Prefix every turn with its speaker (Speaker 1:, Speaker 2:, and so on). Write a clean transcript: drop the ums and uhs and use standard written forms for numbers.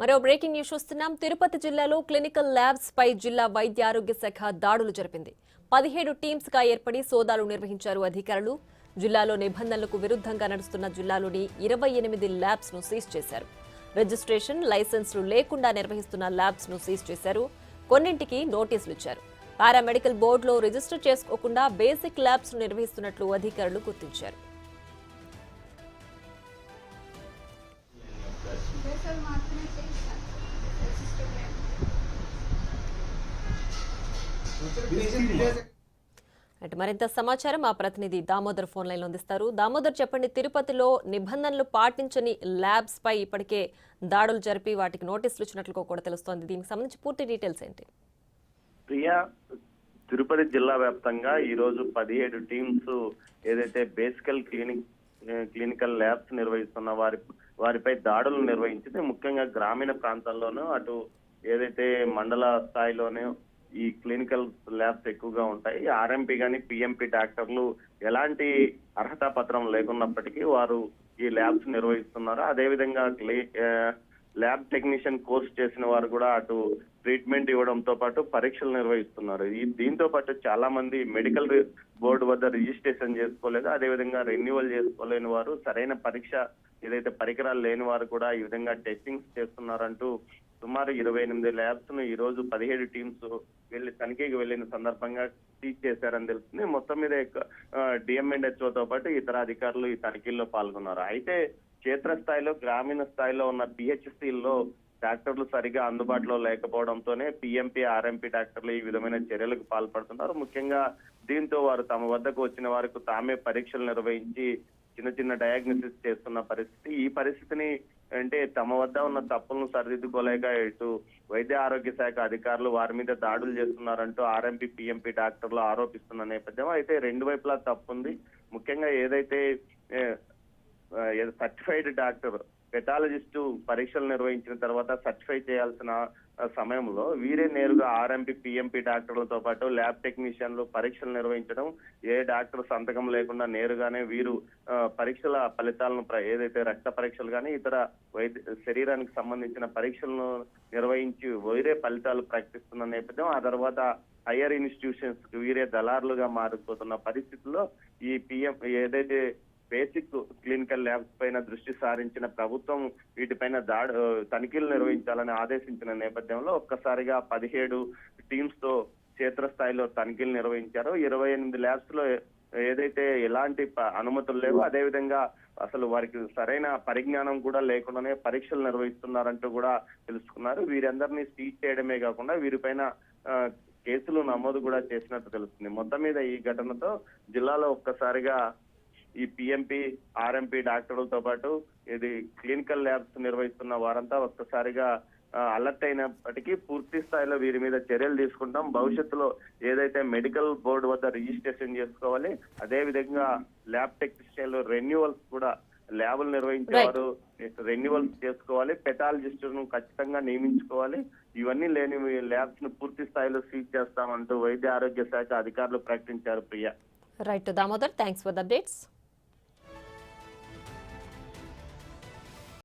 Speaker 1: మరో breaking news చూస్తున్నాం. తిరుపతి జిల్లాలో క్లినికల్ ల్యాబ్స్ పై జిల్లా వైద్య ఆరోగ్య శాఖ దాడులు జరిపింది. 17 టీమ్స్ గా ఏర్పడి సోదాలు నిర్వహించారు అధికారులు. జిల్లాలో నిబంధనలకు విరుద్ధంగా నడుస్తున్న జిల్లాలోని 28 ల్యాబ్స్ ను సీజ్ చేశారు. రిజిస్ట్రేషన్, లైసెన్సులు లేకుండా నిర్వహిస్తున్న ల్యాబ్స్ ను సీజ్ చేశారు. కొన్నింటికి నోటీసులు ఇచ్చారు. పారామెడికల్ బోర్డులో రిజిస్టర్ చేసుకోకుండా బేసిక్ ల్యాబ్స్ ను నిర్వహిస్తున్నట్లు అధికారులు గుర్తించారు. మరింత సమాచారం మా ప్రతినిధి దామోదర్ ఫోన్ లైన్ లో అందిస్తారు. దామోదర్, చెప్పండి, తిరుపతిలో నిబంధనలు పాటించని ల్యాబ్స్ పై ఇప్పటికే దాడులు జరిపి వాటికి నోటీసులు ఇచ్చినట్లు కూడా తెలుస్తోంది. దీనికి సంబంధించి పూర్తి డీటెయిల్స్ ఏంటి?
Speaker 2: ప్రియా, తిరుపతి జిల్లా వ్యాప్తంగా ఈ రోజు 17 టీమ్స్ ఏదైతే క్లినికల్ ల్యాబ్స్ నిర్వహిస్తున్న వారిపై దాడులు నిర్వహించింది. ముఖ్యంగా గ్రామీణ ప్రాంతాల్లోనూ అటు ఏదైతే మండల స్థాయిలోనే ఈ క్లినికల్ ల్యాబ్స్ ఎక్కువగా ఉంటాయి. ఆర్ఎంపీ గాని పిఎంపీ డాక్టర్లు ఎలాంటి అర్హతా పత్రం లేకున్నప్పటికీ వారు ఈ ల్యాబ్స్ నిర్వహిస్తున్నారు. అదేవిధంగా ల్యాబ్ టెక్నీషియన్ కోర్స్ చేసిన వారు కూడా అటు ట్రీట్మెంట్ ఇవ్వడంతో పాటు పరీక్షలు నిర్వహిస్తున్నారు. దీంతో పాటు చాలా మంది మెడికల్ బోర్డు వద్ద రిజిస్ట్రేషన్ చేసుకోలేదు, అదేవిధంగా రెన్యువల్ చేసుకోలేని వారు, సరైన పరీక్ష ఏదైతే పరికరాలు లేని వారు కూడా ఈ విధంగా టెస్టింగ్స్ చేస్తున్నారంటూ సుమారు 28 ల్యాబ్స్ ను ఈ రోజు 17 టీమ్స్ తనిఖీకి వెళ్లిన సందర్భంగా సీజ్ చేశారని తెలుస్తుంది. మొత్తం మీద డిఎంఎండ్హెచ్ఓతో పాటు ఇతర అధికారులు ఈ తనిఖీల్లో పాల్గొన్నారు. అయితే క్షేత్రస్థాయిలో గ్రామీణ స్థాయిలో ఉన్న పిహెచ్సిల్లో డాక్టర్లు సరిగా అందుబాటులో లేకపోవడంతోనే పిఎంపీ ఆర్ఎంపీ డాక్టర్లు ఈ విధమైన చర్యలకు పాల్పడుతున్నారు. ముఖ్యంగా దీంతో వారు తమ వద్దకు వచ్చిన వారికి తామే పరీక్షలు నిర్వహించి చిన్న డయాగ్నోసిస్ చేస్తున్న పరిస్థితి. ఈ పరిస్థితిని అంటే తమ వద్ద ఉన్న తప్పులను సరిదిద్దుకోలేక ఇటు వైద్య ఆరోగ్య శాఖ అధికారులు వారి మీద దాడులు చేస్తున్నారంటూ ఆర్ఎంపీ పిఎంపీ డాక్టర్లు ఆరోపిస్తున్న నేపథ్యం. అయితే రెండు వైపులా తప్పుంది. ముఖ్యంగా ఏదైతే సర్టిఫైడ్ డాక్టర్ పెథాలజిస్టు పరీక్షలు నిర్వహించిన తర్వాత సర్టిఫై చేయాల్సిన సమయంలో వీరే నేరుగా ఆర్ఎంపీ పిఎంపీ డాక్టర్లతో పాటు ల్యాబ్ టెక్నీషియన్లు పరీక్షలు నిర్వహించడం, ఏ డాక్టర్ సంతకం లేకుండా నేరుగానే వీరు పరీక్షల ఫలితాలను ఏదైతే రక్త పరీక్షలు కానీ ఇతర శరీరానికి సంబంధించిన పరీక్షలను నిర్వహించి వీరే ఫలితాలు ప్రకటిస్తున్న నేపథ్యం. ఆ తర్వాత హైయర్ ఇన్స్టిట్యూషన్స్ వీరే దళారులుగా మారిపోతున్న పరిస్థితుల్లో ఈ ఏదైతే బేసిక్ క్లినికల్ ల్యాబ్స్ పైన దృష్టి సారించిన ప్రభుత్వం వీటిపైన తనిఖీలు నిర్వహించాలని ఆదేశించిన నేపథ్యంలో ఒక్కసారిగా 17 టీమ్స్ తో క్షేత్రస్థాయిలో తనిఖీలు నిర్వహించారు. 28 ల్యాబ్స్ లో ఏదైతే ఎలాంటి అనుమతులు లేవు, అదేవిధంగా అసలు వారికి సరైన పరిజ్ఞానం కూడా లేకుండానే పరీక్షలు నిర్వహిస్తున్నారంటూ కూడా తెలుసుకున్నారు. వీరందరినీ సీజ్ చేయడమే కాకుండా వీరిపైన కేసులు నమోదు కూడా చేసినట్టు తెలుస్తుంది. మొత్తం మీద ఈ ఘటనతో జిల్లాలో ఒక్కసారిగా ఈ పిఎంపీ ఆర్ఎంపీ డాక్టర్లతో పాటు ఇది క్లినికల్ ల్యాబ్స్ నిర్వహిస్తున్న వారంతా ఒక్కసారిగా అలర్ట్ అయినప్పటికీ పూర్తి స్థాయిలో వీరి మీద చర్యలు తీసుకుంటాం. భవిష్యత్తులో ఏదైతే మెడికల్ బోర్డు వద్ద రిజిస్ట్రేషన్ చేసుకోవాలి, అదే విధంగా ల్యాబ్ టెక్నీషియన్లు రెన్యువల్స్ కూడా ల్యాబులు నిర్వహించేవారు రెన్యువల్స్ చేసుకోవాలి, పెథాలజిస్టులను ఖచ్చితంగా నియమించుకోవాలి. ఇవన్నీ లేని ల్యాబ్స్ ను పూర్తి స్థాయిలో సీజ్ చేస్తామంటూ వైద్య ఆరోగ్య శాఖ అధికారులు ప్రకటించారు. Priya.
Speaker 1: Right Damodar, thanks for the updates.